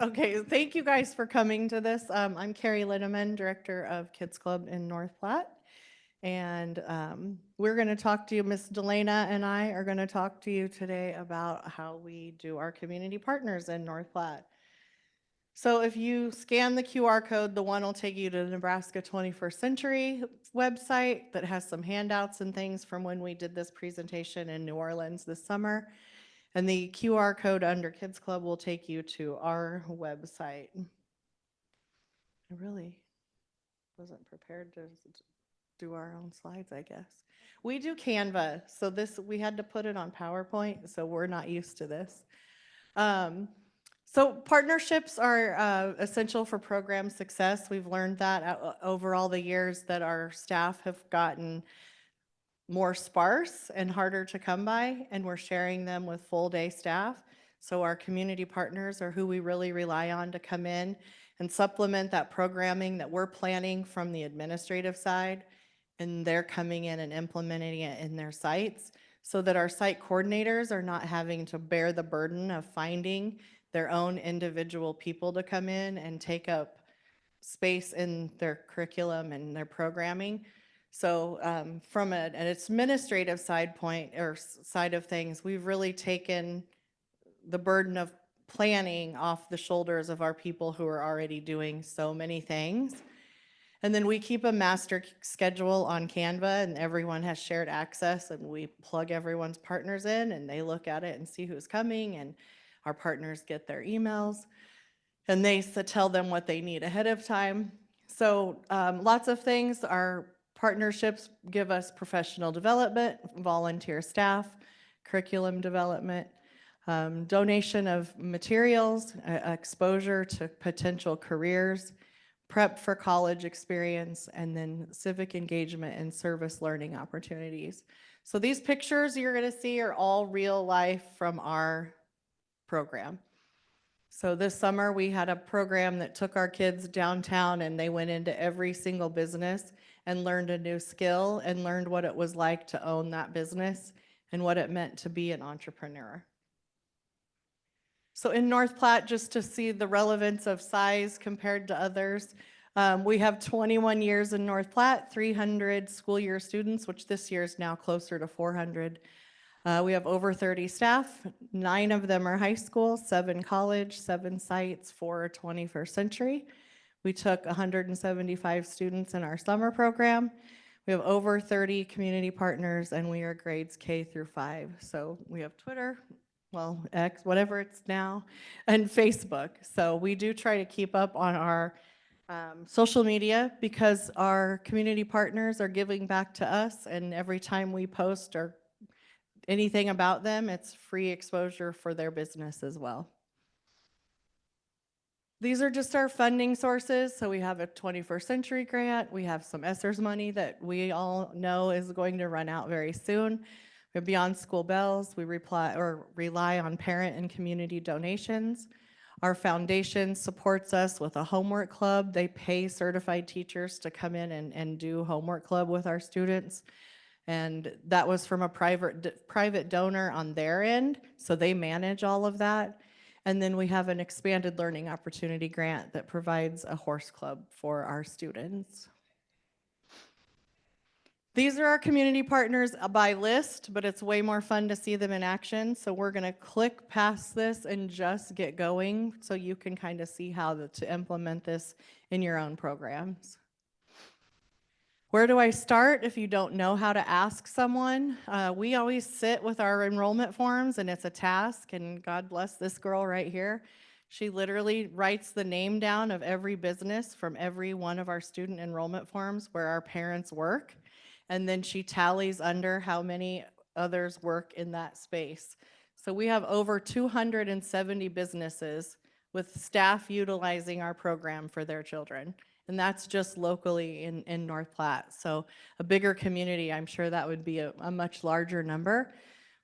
Okay, thank you guys for coming to this. I'm Carrie Lienemann, Director of Kids Club in North Platte. And we're going to talk to you, Miss Delana and I are going to talk to you today about how we do our community partners in North Platte. So if you scan the QR code, the one will take you to the Nebraska 21st Century website that has some handouts and things from when we did this presentation in New Orleans this summer. And the QR code under Kids Club will take you to our website. I really wasn't prepared to do our own slides, I guess. We do Canva, so we had to put it on PowerPoint, so we're not used to this. So partnerships are essential for program success. We've learned that over all the years that our staff have gotten more sparse and harder to come by, and we're sharing them with full day staff. So our community partners are who we really rely on to come in and supplement that programming that we're planning from the administrative side, and they're coming in and implementing it in their sites so that our site coordinators are not having to bear the burden of finding their own individual people to come in and take up space in their curriculum and their programming. So from an administrative side of things, we've really taken the burden of planning off the shoulders of our people who are already doing so many things. And then we keep a master schedule on Canva, and everyone has shared access, and we plug everyone's partners in and they look at it and see who's coming, and our partners get their emails and they tell them what they need ahead of time. So lots of things. Our partnerships give us professional development, volunteer staff, curriculum development, donation of materials, exposure to potential careers, prep for college experience, and then civic engagement and service learning opportunities. So these pictures you're going to see are all real life from our program. So this summer we had a program that took our kids downtown and they went into every single business and learned a new skill and learned what it was like to own that business and what it meant to be an entrepreneur. So in North Platte, just to see the relevance of size compared to others, we have 21 years in North Platte, 300 school year students, which this year is now closer to 400. We have over 30 staff, 9 of them are high school, 7 college, 7 sites for 21st century. We took 175 students in our summer program. We have over 30 community partners, and we are grades K through 5. So we have Twitter, well, X, whatever it's now, and Facebook. So we do try to keep up on our social media because our community partners are giving back to us, and every time we post or anything about them, it's free exposure for their business as well. These are just our funding sources. So we have a 21st Century grant. We have some ESSER's money that we all know is going to run out very soon. We have Beyond School Bells. We rely on parent and community donations. Our foundation supports us with a homework club. They pay certified teachers to come in and do homework club with our students. And that was from a private donor on their end, so they manage all of that. And then we have an expanded learning opportunity grant that provides a horse club for our students. These are our community partners by list, but it's way more fun to see them in action. So we're gonna click past this and just get going so you can kind of see how to implement this in your own programs. Where do I start if you don't know how to ask someone? We always sit with our enrollment forms, and it's a task, and God bless this girl right here. She literally writes the name down of every business from every one of our student enrollment forms where our parents work, and then she tallies under how many others work in that space. So we have over 270 businesses with staff utilizing our program for their children. And that's just locally in North Platte. So a bigger community, I'm sure that would be a much larger number.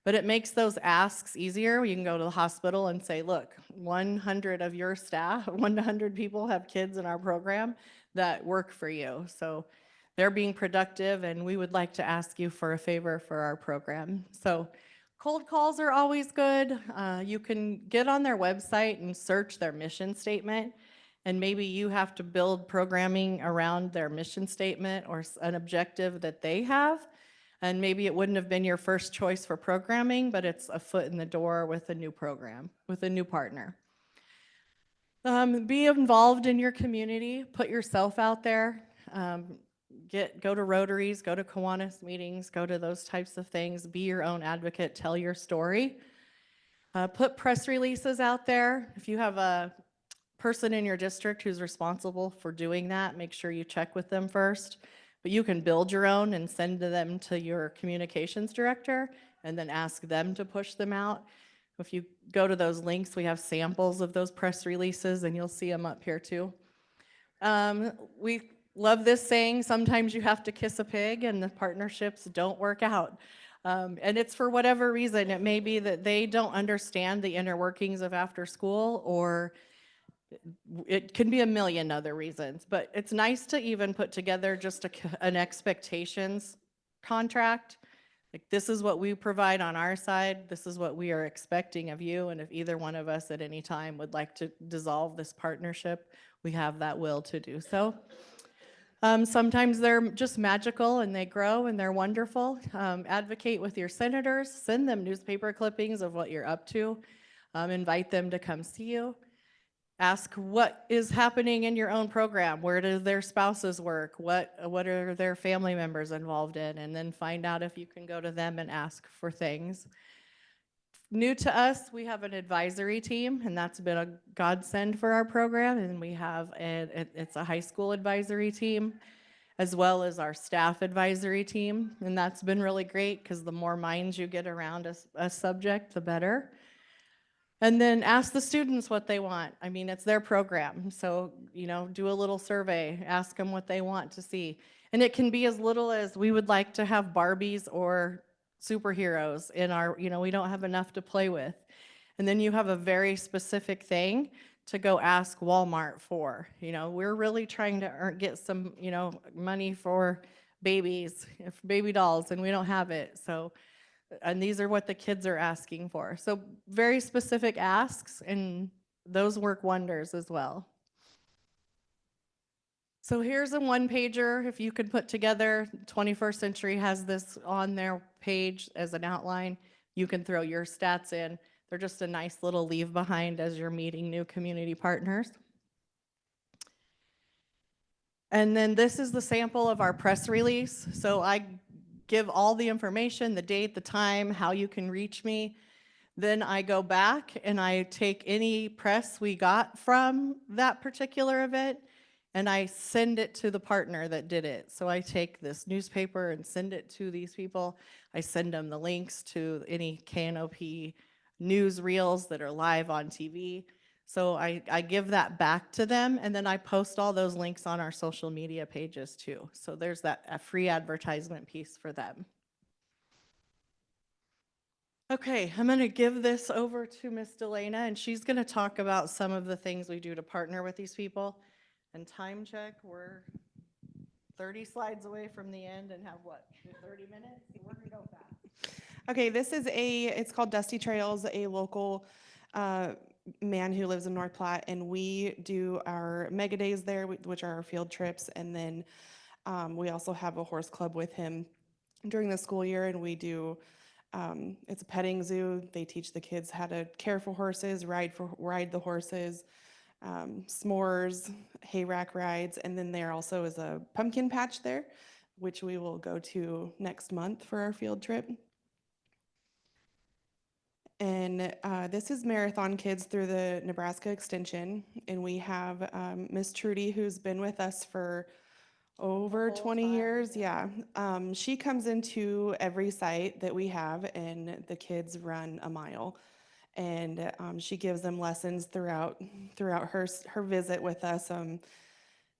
But it makes those asks easier. You can go to the hospital and say, look, 100 of your staff, 100 people have kids in our program that work for you. So they're being productive, and we would like to ask you for a favor for our program. So Cold calls are always good. You can get on their website and search their mission statement, and maybe you have to build programming around their mission statement or an objective that they have. And maybe it wouldn't have been your first choice for programming, but it's a foot in the door with a new program, with a new partner. Be involved in your community, put yourself out there. Um, go to Rotaries, go to Kiwanis meetings, go to those types of things. Be your own advocate, tell your story. Put press releases out there. If you have a person in your district who's responsible for doing that, make sure you check with them first. But you can build your own and send them to your communications director and then ask them to push them out. If you go to those links, we have samples of those press releases and you'll see them up here too. We love this saying, sometimes you have to kiss a pig and the partnerships don't work out. And it's for whatever reason. It may be that they don't understand the inner workings of after school, or it can be a million other reasons, but it's nice to even put together just an expectations contract. Like, this is what we provide on our side, this is what we are expecting of you, and if either one of us at any time would like to dissolve this partnership, we have that will to do so. Sometimes they're just magical and they grow and they're wonderful. Advocate with your senators, send them newspaper clippings of what you're up to, invite them to come see you. Ask what is happening in your own program. Where do their spouses work? What are their family members involved in? And then find out if you can go to them and ask for things. New to us, we have an advisory team, and that's been a godsend for our program. And we have it's a high school advisory team, as well as our staff advisory team. And that's been really great because the more minds you get around a subject, the better. And then ask the students what they want. I mean, it's their program. So, do a little survey, ask them what they want to see. And it can be as little as, we would like to have Barbies or superheroes in our, we don't have enough to play with. And then you have a very specific thing to go ask Walmart for. We're really trying to get some, money for babies, baby dolls, and we don't have it. So, and these are what the kids are asking for. So very specific asks, and those work wonders as well. So here's a one-pager. If you could put together, 21st Century has this on their page as an outline. You can throw your stats in. They're just a nice little leave behind as you're meeting new community partners. And then this is the sample of our press release. So I give all the information, the date, the time, how you can reach me. Then I go back and I take any press we got from that particular event and I send it to the partner that did it. So I take this newspaper and send it to these people. I send them the links to any KNOP news reels that are live on TV. So I give that back to them, and then I post all those links on our social media pages too. So there's a free advertisement piece for them. Okay, I'm going to give this over to Miss Delana, and she's going to talk about some of the things we do to partner with these people. And time check, we're 30 slides away from the end and have what, 30 minutes? We're going to go fast. Okay, it's called Dusty Trails, a local man who lives in North Platte, and we do our mega days there, which are our field trips, and then we also have a horse club with him during the school year, and we do, it's a petting zoo. They teach the kids how to care for horses, ride the horses, s'mores, hay rack rides, and then there also is a pumpkin patch there, which we will go to next month for our field trip. And this is Marathon Kids through the Nebraska Extension. And we have Miss Trudy, who's been with us for over 20 years. Yeah. She comes into every site that we have, and the kids run a mile. And she gives them lessons throughout her visit with us,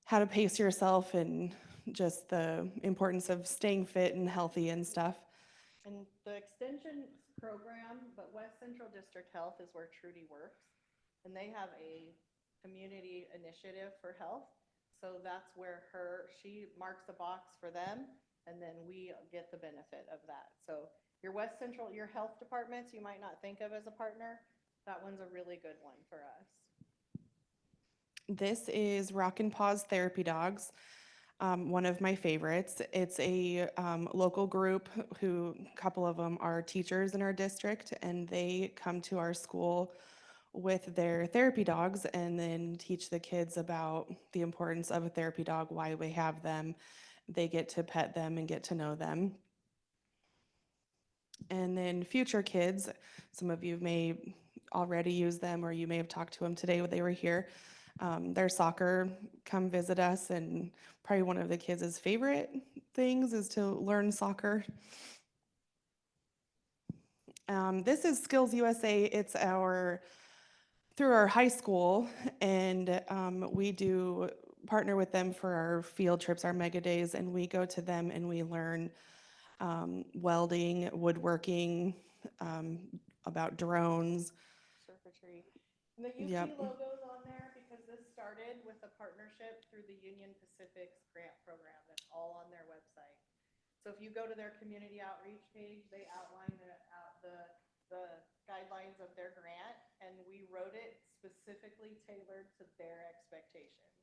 how to pace yourself and just the importance of staying fit and healthy and stuff. And the extension program, but West Central District Health is where Trudy works. And they have a community initiative for health. So that's where she marks a box for them, and then we get the benefit of that. So Your West Central, your health departments, you might not think of as a partner. That one's a really good one for us. This is Rockin' Paws Therapy Dogs, one of my favorites. It's a local group who, a couple of them are teachers in our district, and they come to our school with their therapy dogs and then teach the kids about the importance of a therapy dog, why we have them. They get to pet them and get to know them. And then future kids, some of you may already use them or you may have talked to them today when they were here. Their soccer come visit us, and probably one of the kids' favorite things is to learn soccer. This is Skills USA. It's through our high school, and we do partner with them for our field trips, our mega days, and we go to them and we learn welding, woodworking, about drones. Circuitry. And the UP Yep. logo's on there because this started with a partnership through the Union Pacific's grant program. That's all on their website. So if you go to their community outreach page, they outline the guidelines of their grant, and we wrote it specifically tailored to their expectations.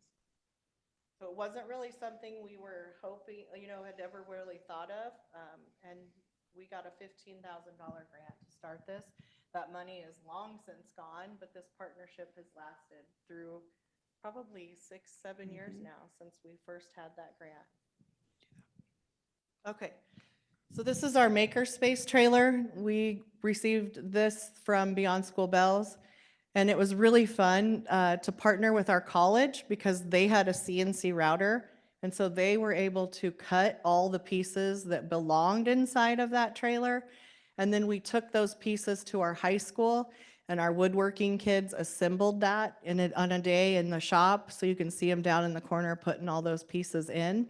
So it wasn't really something we were hoping, had ever really thought of. And we got a $15,000 grant to start this. That money is long since gone, but this partnership has lasted through probably 6-7 years now since we first had that grant. Okay, so this is our makerspace trailer. We received this from Beyond School Bells, and it was really fun to partner with our college because they had a CNC router, and so they were able to cut all the pieces that belonged inside of that trailer. And then we took those pieces to our high school, and our woodworking kids assembled that on a day in the shop. So you can see them down in the corner putting all those pieces in.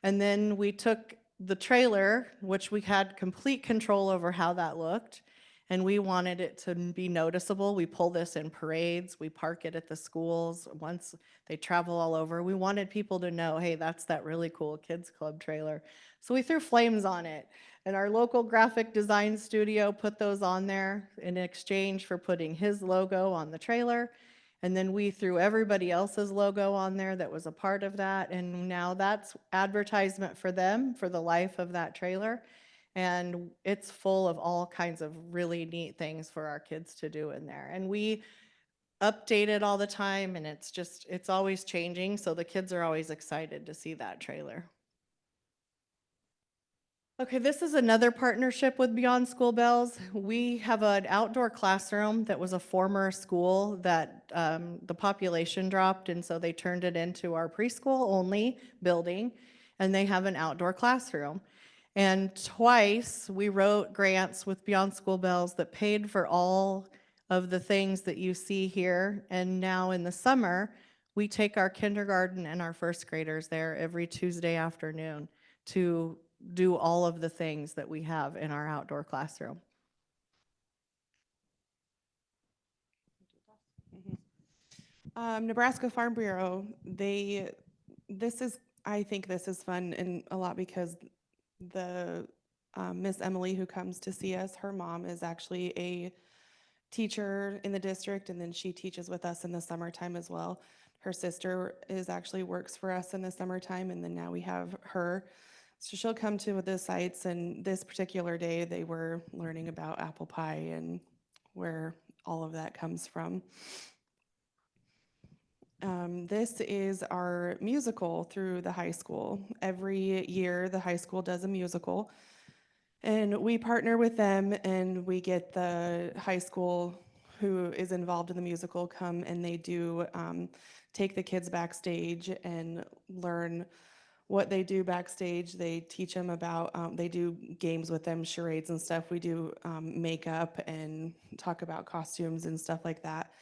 And then we took the trailer, which we had complete control over how that looked, and we wanted it to be noticeable. We pull this in parades, we park it at the schools. Once they travel all over, we wanted people to know, hey, that's that really cool kids club trailer. So we threw flames on it, and our local graphic design studio put those on there in exchange for putting his logo on the trailer. And then we threw everybody else's logo on there that was a part of that. And now that's advertisement for them for the life of that trailer. And it's full of all kinds of really neat things for our kids to do in there. And we update it all the time, and it's always changing. So the kids are always excited to see that trailer. Okay, this is another partnership with Beyond School Bells. We have an outdoor classroom that was a former school that the population dropped, and so they turned it into our preschool-only building, and they have an outdoor classroom. And twice, we wrote grants with Beyond School Bells that paid for all of the things that you see here. And now in the summer, we take our kindergarten and our first graders there every Tuesday afternoon to do all of the things that we have in our outdoor classroom. Nebraska Farm Bureau, I think this is fun and a lot because the Miss Emily who comes to see us, her mom is actually a teacher in the district, and then she teaches with us in the summertime as well. Her sister actually works for us in the summertime, and then now we have her. So she'll come to the sites, and this particular day they were learning about apple pie and where all of that comes from. This is our musical through the high school. Every year the high school does a musical, and we partner with them, and we get the high school who is involved in the musical come, and they do take the kids backstage and learn what they do backstage. They teach them about, they do games with them, charades and stuff. We do makeup and talk about costumes and stuff like that.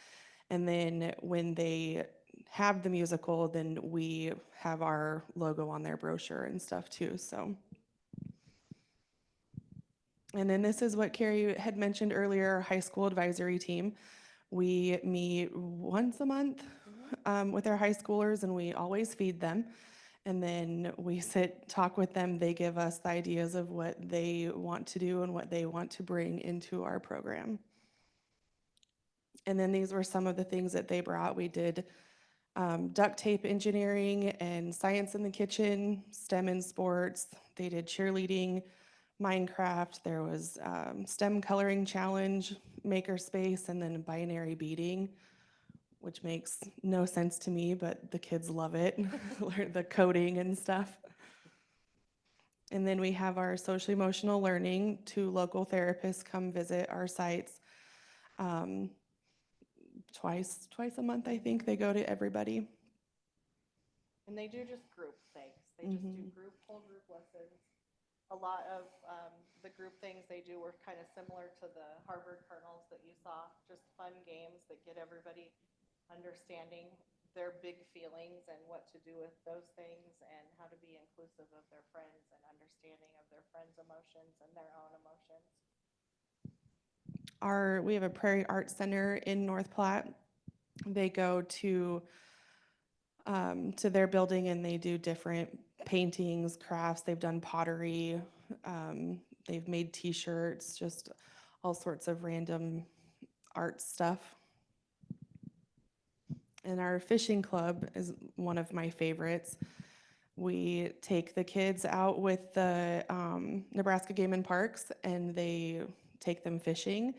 And then when they have the musical, then we have our logo on their brochure and stuff too, so. And then this is what Carrie had mentioned earlier, our high school advisory team. We meet once a month with our high schoolers, and we always feed them. And then we talk with them. They give us the ideas of what they want to do and what they want to bring into our program. And then these were some of the things that they brought. We did duct tape engineering and science in the kitchen, STEM in sports. They did cheerleading, Minecraft. There was STEM coloring challenge, makerspace, and then binary beading, which makes no sense to me, but the kids love it, learn the coding and stuff. And then we have our social emotional learning. 2 local therapists come visit our sites twice a month, I think. They go to everybody. And they do just group things. They just do whole group lessons. A lot of the group things they do were kind of similar to the Harvard kernels that you saw, just fun games that get everybody understanding their big feelings and what to do with those things and how to be inclusive of their friends and understanding of their friends' emotions and their own emotions. We have a Prairie Arts Center in North Platte. They go to their building and they do different paintings, crafts. They've done pottery. They've made T-shirts, just all sorts of random art stuff. And our fishing club is one of my favorites. We take the kids out with the Nebraska Game and Parks, and they take them fishing,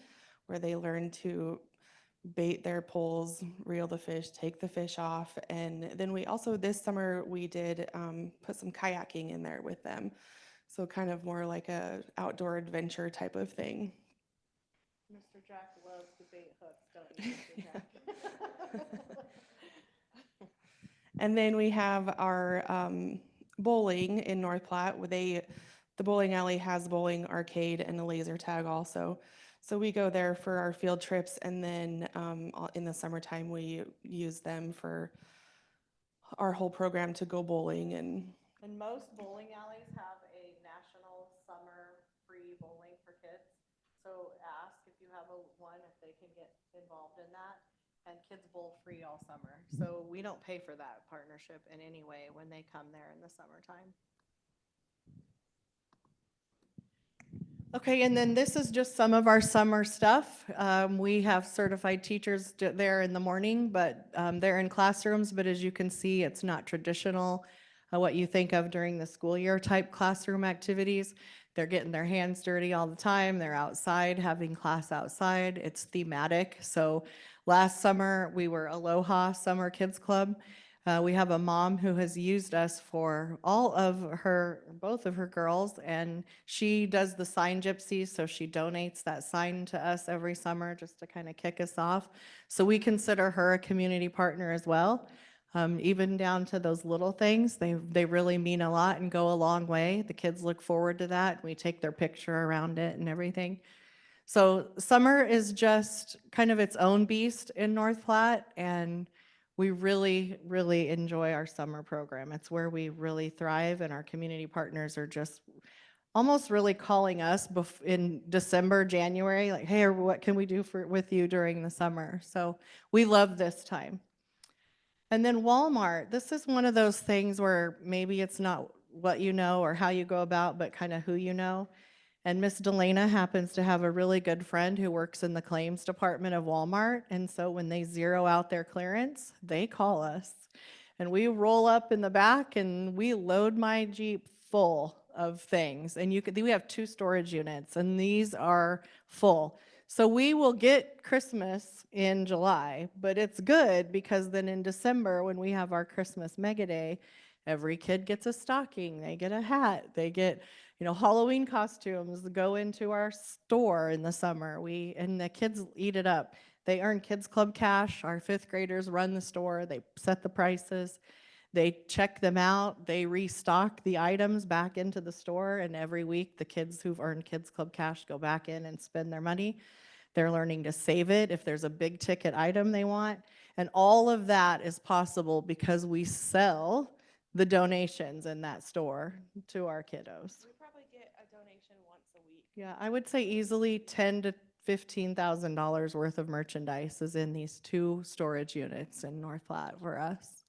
where they learn to bait their poles, reel the fish, take the fish off. And then we also, this summer, we did put some kayaking in there with them. So kind of more like a outdoor adventure type of thing. Mr. Jack loves to bait hooks, don't you, Mr. Jack? And then we have our bowling in North Platte. The bowling alley has bowling, arcade, and a laser tag also. So we go there for our field trips, and then in the summertime we use them for our whole program to go bowling. And most bowling alleys have a national summer free bowling for kids. So ask if you have one if they can get involved in that. And kids bowl free all summer. So we don't pay for that partnership in any way when they come there in the summertime. Okay, and then this is just some of our summer stuff. We have certified teachers there in the morning, but they're in classrooms, but as you can see, it's not traditional what you think of during the school year type classroom activities. They're getting their hands dirty all the time. They're outside, having class outside. It's thematic. So last summer, we were Aloha Summer Kids Club. We have a mom who has used us for both of her girls, and she does the sign gypsies, so she donates that sign to us every summer just to kind of kick us off. So we consider her a community partner as well. Even down to those little things, they really mean a lot and go a long way. The kids look forward to that. We take their picture around it and everything. So summer is just kind of its own beast in North Platte, and we really, really enjoy our summer program. It's where we really thrive, and our community partners are just almost really calling us in December, January, like, hey, what can we do with you during the summer? So we love this time. And then Walmart, this is one of those things where maybe it's not what you know or how you go about, but kind of who you know. And Miss Delana happens to have a really good friend who works in the claims department of Walmart. And so when they zero out their clearance, they call us. And we roll up in the back and we load my Jeep full of things. And we have 2 storage units, and these are full. So we will get Christmas in July, but it's good because then in December, when we have our Christmas mega day, every kid gets a stocking, they get a hat, they get Halloween costumes go into our store in the summer. And the kids eat it up. They earn Kids Club cash. Our 5th graders run the store. They set the prices. They check them out. They restock the items back into the store. And every week, the kids who've earned Kids Club cash go back in and spend their money. They're learning to save it if there's a big ticket item they want. And all of that is possible because we sell the donations in that store to our kiddos. we probably get a donation once a week. Yeah, I would say easily $10,000 to $15,000 worth of merchandise is in these 2 storage units in North Platte for us.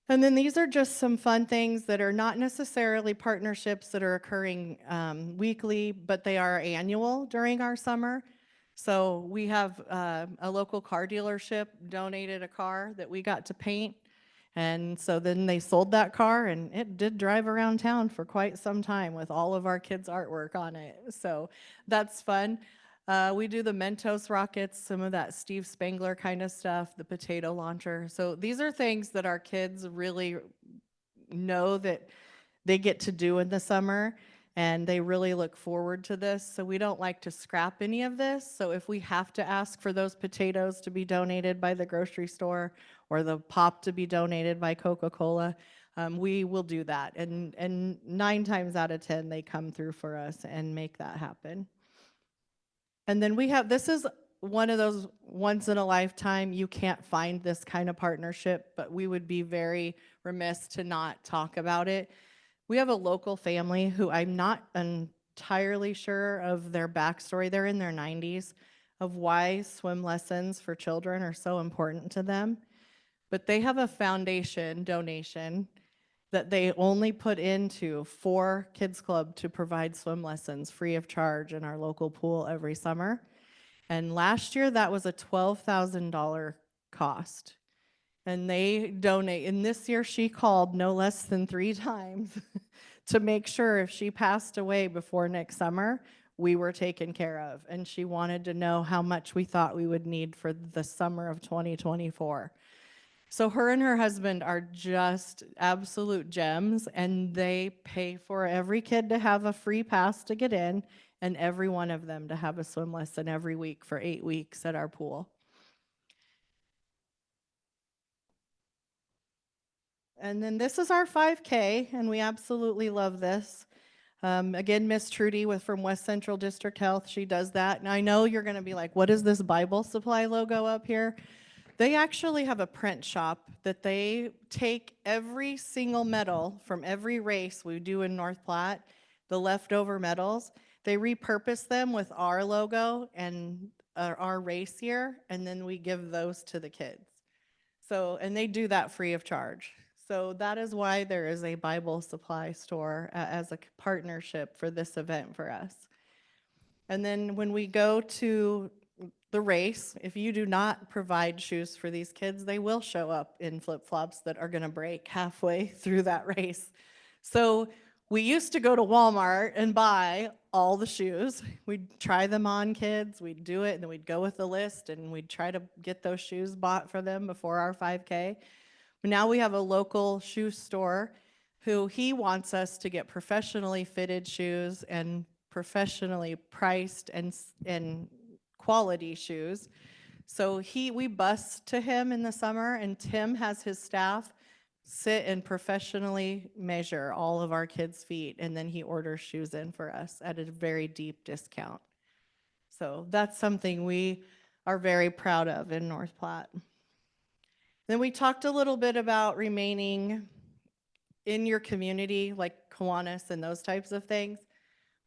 And then these are just some fun things that are not necessarily partnerships that are occurring weekly, but they are annual during our summer. So we have a local car dealership donated a car that we got to paint. And so then they sold that car and it did drive around town for quite some time with all of our kids' artwork on it. So that's fun. We do the Mentos rockets, some of that Steve Spangler kind of stuff, the potato launcher. So these are things that our kids really know that they get to do in the summer, and they really look forward to this. So we don't like to scrap any of this. So if we have to ask for those potatoes to be donated by the grocery store or the pop to be donated by Coca-Cola, we will do that. And 9 times out of 10, they come through for us and make that happen. And then we have, this is one of those once in a lifetime, you can't find this kind of partnership, but we would be very remiss to not talk about it. We have a local family who I'm not entirely sure of their backstory. They're in their 90s of why swim lessons for children are so important to them. But they have a foundation donation that they only put into for Kids Club to provide swim lessons free of charge in our local pool every summer. And last year, that was a $12,000 cost. And they donate. And this year, she called no less than 3 times to make sure if she passed away before next summer, we were taken care of. And she wanted to know how much we thought we would need for the summer of 2024. So her and her husband are just absolute gems, and they pay for every kid to have a free pass to get in, and every one of them to have a swim lesson every week for 8 weeks at our pool. And then this is our 5K, and we absolutely love this. Again, Miss Trudy from West Central District Health, she does that. And I know you're going to be like, what is this Bible Supply logo up here? They actually have a print shop that they take every single medal from every race we do in North Platte, the leftover medals, they repurpose them with our logo and our race year, and then we give those to the kids. So, and they do that free of charge. So that is why there is a Bible supply store as a partnership for this event for us. And then when we go to the race, if you do not provide shoes for these kids, they will show up in flip-flops that are gonna break halfway through that race. So we used to go to Walmart and buy all the shoes. We'd try them on kids, we'd do it, and then we'd go with the list, and we'd try to get those shoes bought for them before our 5K. But now we have a local shoe store who he wants us to get professionally fitted shoes and professionally priced and quality shoes. So we bus to him in the summer, and Tim has his staff sit and professionally measure all of our kids' feet, and then he orders shoes in for us at a very deep discount. So that's something we are very proud of in North Platte. Then we talked a little bit about remaining in your community, like Kiwanis and those types of things.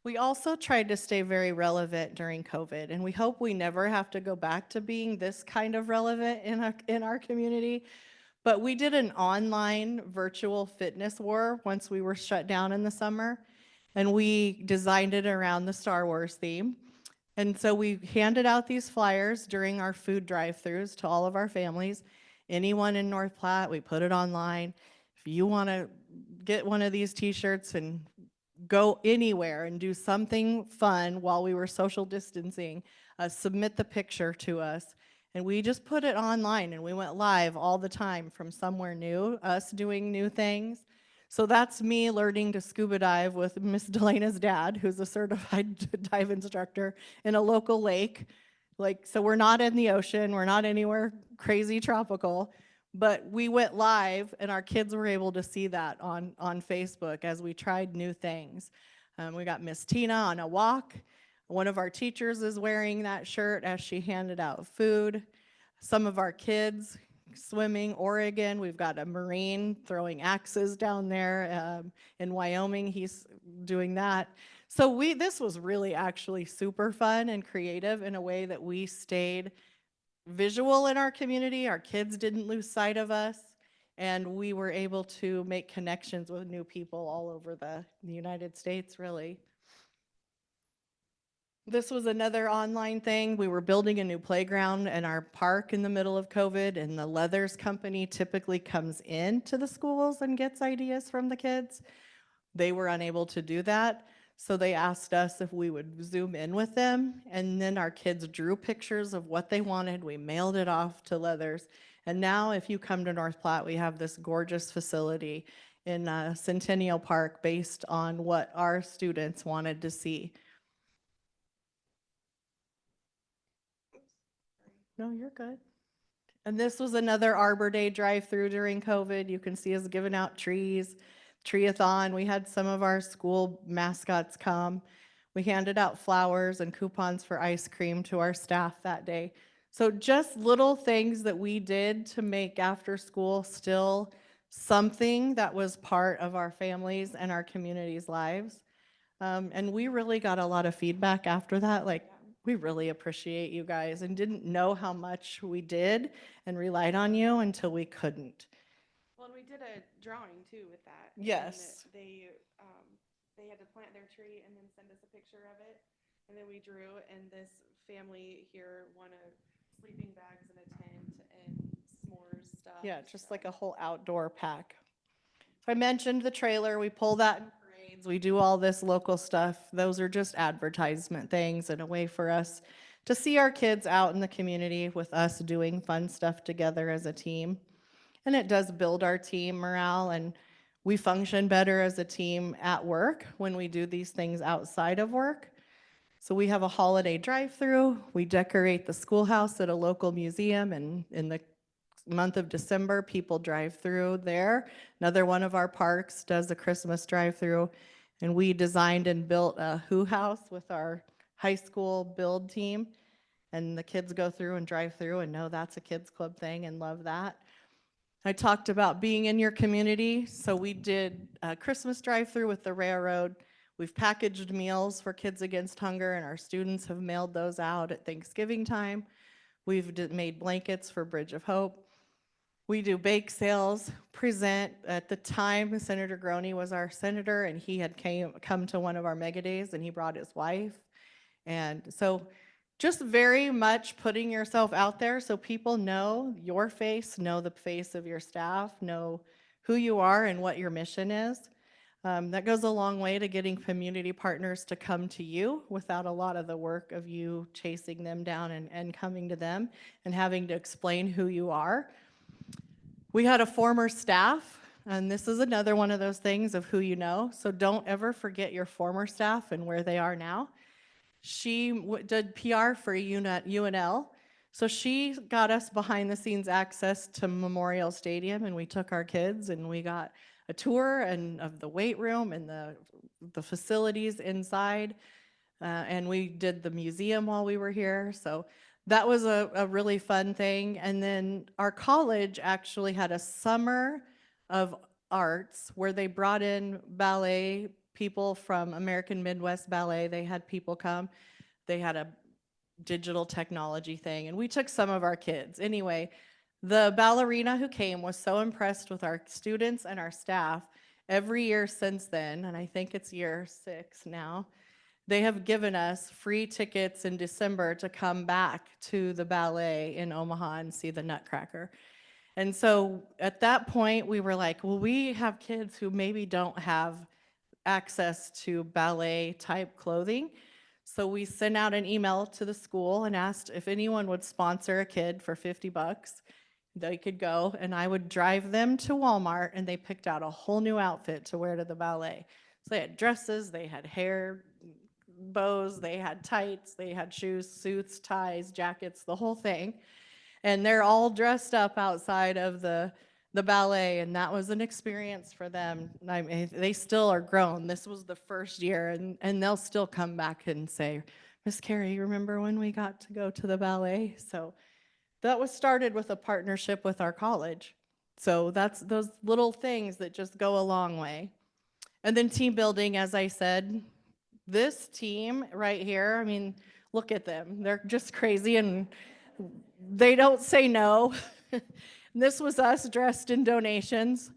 We also tried to stay very relevant during COVID, and we hope we never have to go back to being this kind of relevant in our community. But we did an online virtual fitness war once we were shut down in the summer, and we designed it around the Star Wars theme. And so we handed out these flyers during our food drive-throughs to all of our families. Anyone in North Platte, we put it online. If you want to get one of these t-shirts and go anywhere and do something fun while we were social distancing, submit the picture to us. And we just put it online, and we went live all the time from somewhere new, us doing new things. So that's me learning to scuba dive with Miss Delana's dad, who's a certified dive instructor in a local lake. Like, so we're not in the ocean, we're not anywhere crazy tropical, but we went live, and our kids were able to see that on Facebook as we tried new things. We got Miss Tina on a walk. One of our teachers is wearing that shirt as she handed out food. Some of our kids swimming Oregon. We've got a Marine throwing axes down there. In Wyoming, he's doing that. So this was really actually super fun and creative in a way that we stayed visual in our community. Our kids didn't lose sight of us, And we were able to make connections with new people all over the United States, really. This was another online thing. We were building a new playground in our park in the middle of COVID, and the Leathers Company typically comes into the schools and gets ideas from the kids. They were unable to do that, so they asked us if we would Zoom in with them, and then our kids drew pictures of what they wanted. We mailed it off to Leathers, and now if you come to North Platte, we have this gorgeous facility in Centennial Park based on what our students wanted to see. No, you're good. And this was another Arbor Day drive-through during COVID. You can see us giving out trees, tree-a-thon. We had some of our school mascots come. We handed out flowers and coupons for ice cream to our staff that day. So just little things that we did to make after school still something that was part of our families and our community's lives. And we really got a lot of feedback after that, like, we really appreciate you guys, and didn't know how much we did and relied on you until we couldn't. Well, and we did a drawing too with that. Yes. And they had to plant their tree and then send us a picture of it. And then we drew, and this family here won a sleeping bags and a tent and s'mores stuff. Yeah, just like a whole outdoor pack. So I mentioned the trailer, we pull that in parades, we do all this local stuff. Those are just advertisement things and a way for us to see our kids out in the community with us doing fun stuff together as a team. And it does build our team morale, and we function better as a team at work when we do these things outside of work. So we have a holiday drive-through. We decorate the schoolhouse at a local museum, and in the month of December, people drive through there. Another one of our parks does a Christmas drive-through, and we designed and built a Who House with our high school build team. And the kids go through and drive through and know that's a kids club thing and love that. I talked about being in your community, so we did a Christmas drive-through with the railroad. We've packaged meals for Kids Against Hunger, and our students have mailed those out at Thanksgiving time. We've made blankets for Bridge of Hope. We do bake sales, present. At the time, Senator Groney was our senator, and he had come to one of our mega days, and he brought his wife. And so just very much putting yourself out there so people know your face, know the face of your staff, know who you are and what your mission is. That goes a long way to getting community partners to come to you without a lot of the work of you chasing them down and coming to them and having to explain who you are. We had a former staff, and this is another one of those things of who you know. So don't ever forget your former staff and where they are now. She did PR for UNL. So she got us behind the scenes access to Memorial Stadium, and we took our kids and we got a tour of the weight room and the facilities inside. And we did the museum while we were here. So that was a really fun thing. And then our college actually had a summer of arts where they brought in ballet people from American Midwest Ballet. They had people come. They had a digital technology thing, and we took some of our kids. Anyway, the ballerina who came was so impressed with our students and our staff. Every year since then, and I think it's year 6 now, they have given us free tickets in December to come back to the ballet in Omaha and see the Nutcracker. And so at that point, we were like, well, we have kids who maybe don't have access to ballet type clothing. So we sent out an email to the school and asked if anyone would sponsor a kid for $50. They could go, and I would drive them to Walmart, and they picked out a whole new outfit to wear to the ballet. So they had dresses, they had hair, bows, they had tights, they had shoes, suits, ties, jackets, the whole thing. And they're all dressed up outside of the ballet, and that was an experience for them. I mean, they still are grown. This was the first year, and they'll still come back and say, Miss Carrie, remember when we got to go to the ballet? So that was started with a partnership with our college. So that's those little things that just go a long way. And then team building, as I said, this team right here, I mean, look at them. They're just crazy, and they don't say no. This was us dressed in donations.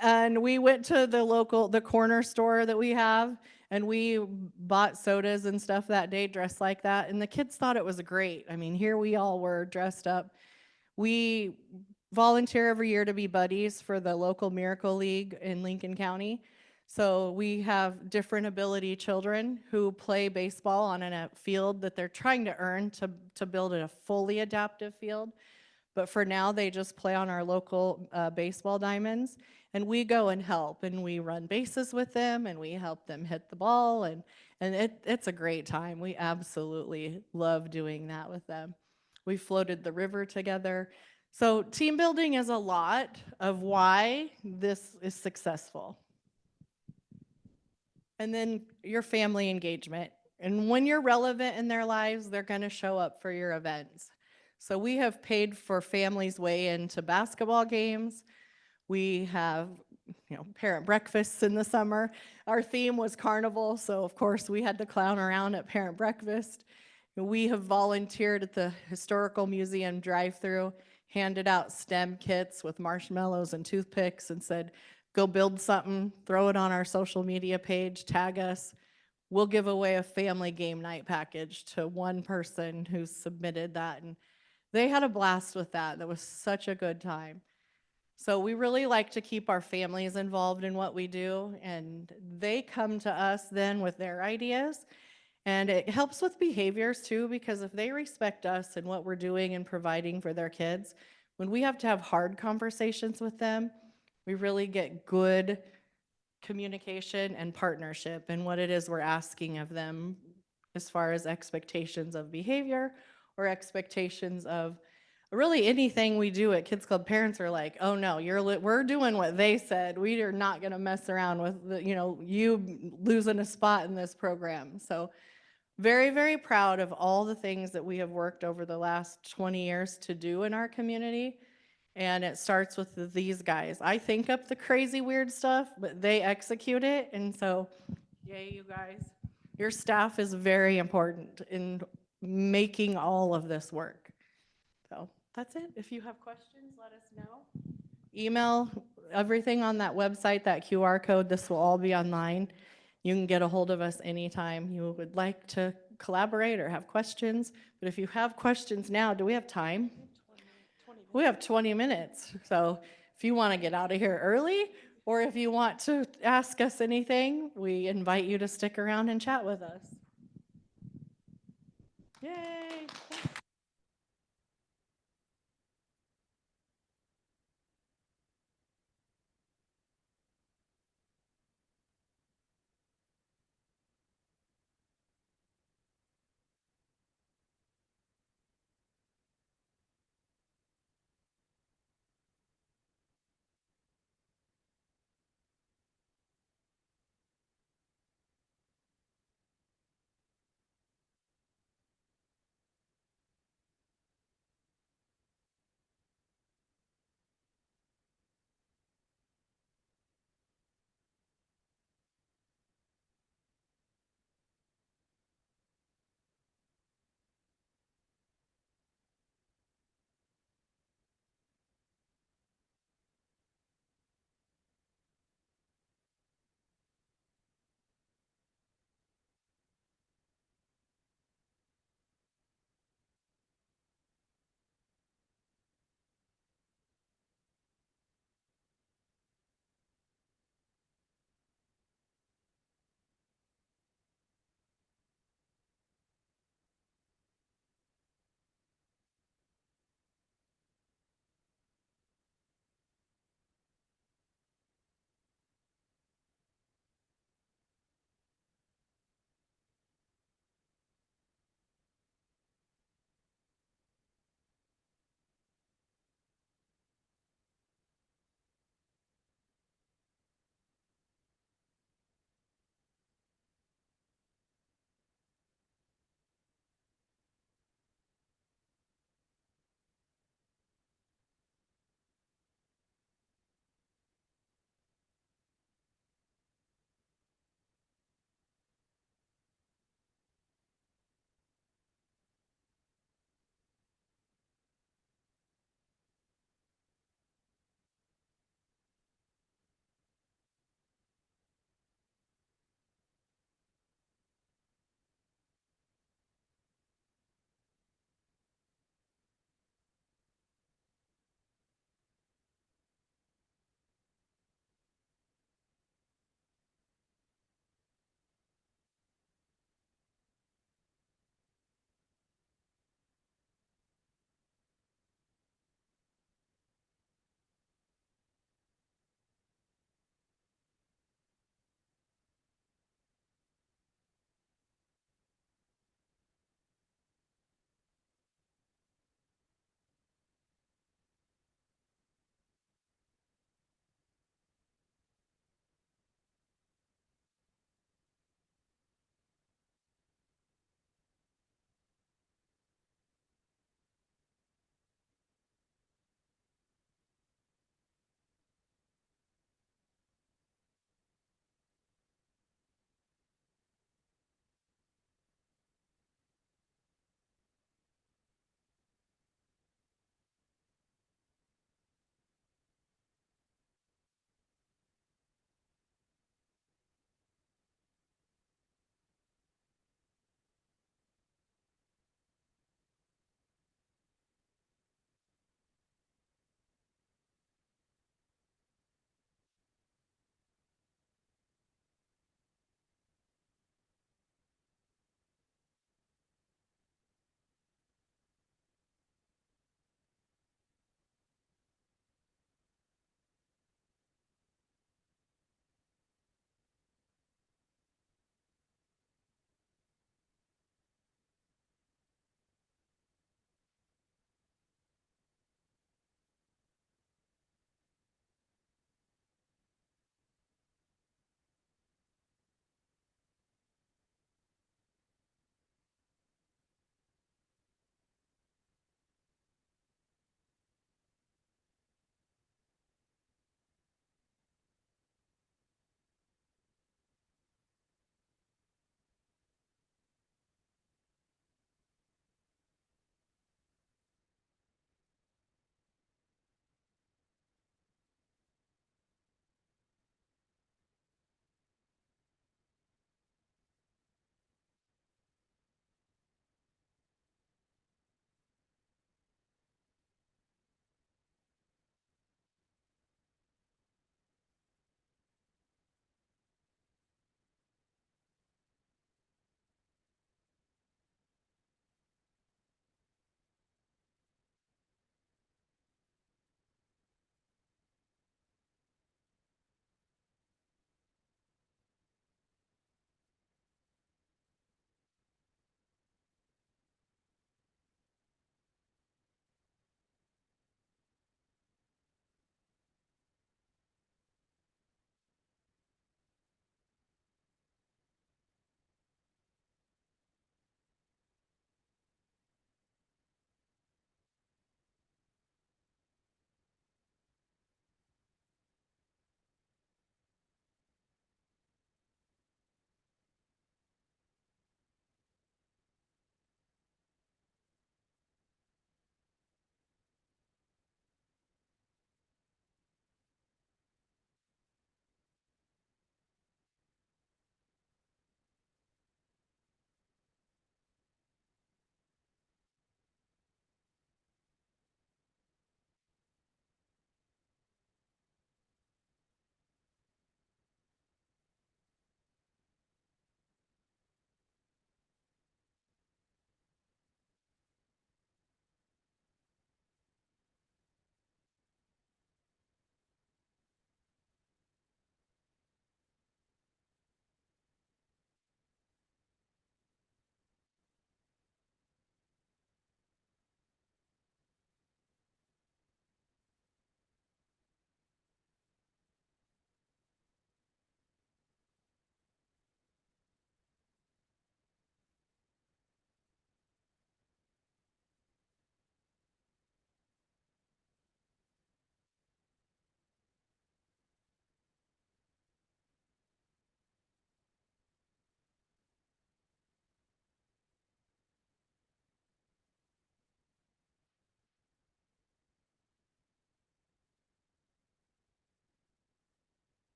And we went to the corner store that we have, and we bought sodas and stuff that day dressed like that. And the kids thought it was great. I mean, here we all were dressed up. We volunteer every year to be buddies for the local Miracle League in Lincoln County. So we have different ability children who play baseball on a field that they're trying to earn to build a fully adaptive field. But for now, they just play on our local baseball diamonds. And we go and help, and we run bases with them, and we help them hit the ball. And it's a great time. We absolutely love doing that with them. We floated the river together. So team building is a lot of why this is successful. And then your family engagement. And when you're relevant in their lives, they're going to show up for your events. So we have paid for families' way into basketball games. We have, parent breakfasts in the summer. Our theme was carnival, so of course we had to clown around at parent breakfast. We have volunteered at the Historical Museum drive-through, handed out STEM kits with marshmallows and toothpicks and said, go build something, throw it on our social media page, tag us. We'll give away a family game night package to one person who submitted that. And they had a blast with that. That was such a good time. So we really like to keep our families involved in what we do, and they come to us then with their ideas. And it helps with behaviors too, because if they respect us and what we're doing and providing for their kids, when we have to have hard conversations with them, we really get good communication and partnership in what it is we're asking of them as far as expectations of behavior or expectations of really anything we do at Kids Club. Parents are like, oh no, we're doing what they said. We are not going to mess around with you losing a spot in this program. So very, very proud of all the things that we have worked over the last 20 years to do in our community. And it starts with these guys. I think up the crazy weird stuff, but they execute it. And so, yay, you guys. Your staff is very important in making all of this work. So that's it. If you have questions, let us know. Email everything on that website, that QR code. This will all be online. You can get a hold of us anytime you would like to collaborate or have questions. But if you have questions now, do we have time? We have 20 minutes. So if you want to get out of here early, or if you want to ask us anything, we invite you to stick around and chat with us. Yay.